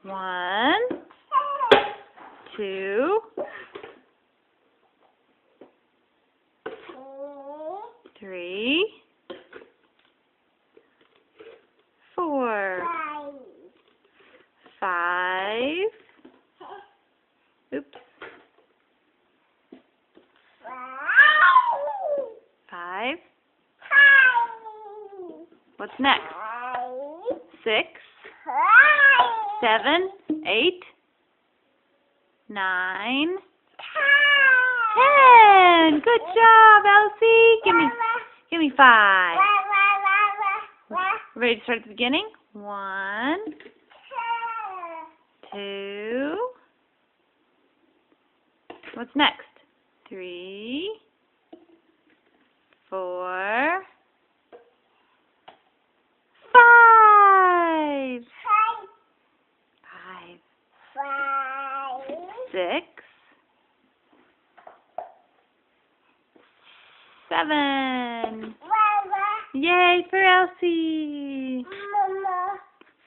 1, 2, 3, 4, 5. Oops. 5. What's next? 6, 7, 8, 9, 10. Good job, Elsie. Give me 5. Ready to start at the beginning? 1, 2. What's next? 3, 4, 5. 6, 7. Yay for Elsie.